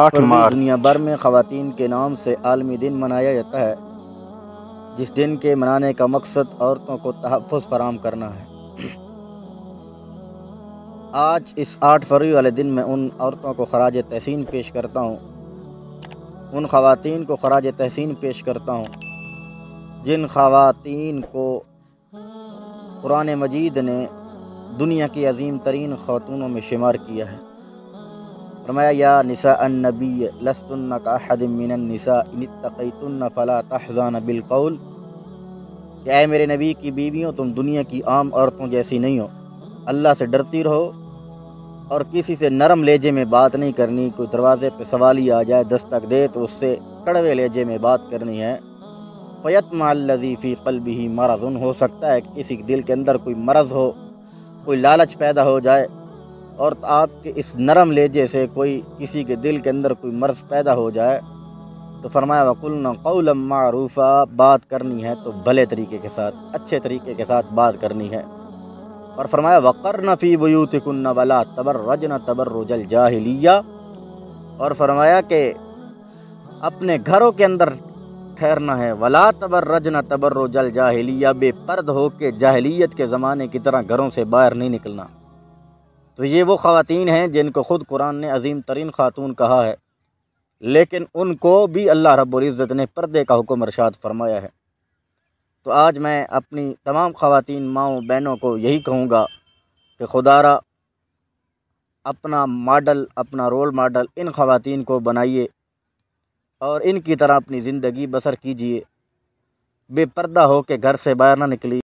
8 मार्च दुनिया भर में ख़वातीन के नाम से आलमी दिन मनाया जाता है, जिस दिन के मनाने का मकसद औरतों को तहफ़्फ़ुज़ फ़राहम करना है। आज इस 8 फरवरी वाले दिन मैं उन औरतों को ख़राज तहसीन पेश करता हूँ, उन ख़वातीन को ख़राज तहसीन पेश करता हूँ जिन ख़वातीन को कुरान मजीद ने दुनिया की अज़ीम तरीन ख़ातूनों में शुमार किया है। फरमाया या निसा अन्नबी लस्तुन्ना कअहदिम मिनन निसा इन इत्तक़ैतुन्ना फ़ला तहज़ान बिलक़ौल, कि ऐ मेरे नबी की बीवियों, तुम दुनिया की आम औरतों जैसी नहीं हो, अल्लाह से डरती रहो और किसी से नरम लहजे में बात नहीं करनी। कोई दरवाज़े पे सवाली आ जाए, दस्तक दे तो उससे कड़वे लहजे में बात करनी है। फ़यत्मअल्लज़ी फ़ी क़ल्बिही मरज़ुन, हो सकता है कि किसी के दिल के अंदर कोई मरज़ हो, कोई लालच पैदा हो जाए और आपके इस नरम लहजे से कोई किसी के दिल के अंदर कोई मर्ज़ पैदा हो जाए। तो फरमाया वक़ुलना क़ौलन मारूफ़ा, बात करनी है तो भले तरीके के साथ, अच्छे तरीके के साथ बात करनी है। और फरमाया वक़र्न फ़ी बुयूतिकुन्ना वला तबर्रजन तबर्रुजल जाहिलिया, और फरमाया कि अपने घरों के अंदर ठहरना है। वला तबर्रजन तबर्रुजल जाहिलिया, बेपर्द हो के जाहिलियत के ज़माने की तरह घरों से बाहर नहीं निकलना। तो ये वो ख़वातीन हैं जिनको ख़ुद कुरान ने अज़ीम तरीन ख़ातून कहा है, लेकिन उनको भी अल्लाह रब्बुल इज़्ज़त ने पर्दे का हुक्म इरशाद फरमाया है। तो आज मैं अपनी तमाम ख़वातीन माँओं बहनों को यही कहूँगा कि खुदारा अपना मॉडल, अपना रोल मॉडल इन ख़वातीन को बनाइए और इनकी तरह अपनी ज़िंदगी बसर कीजिए। बेपर्दा हो के घर से बाहर ना निकलिए।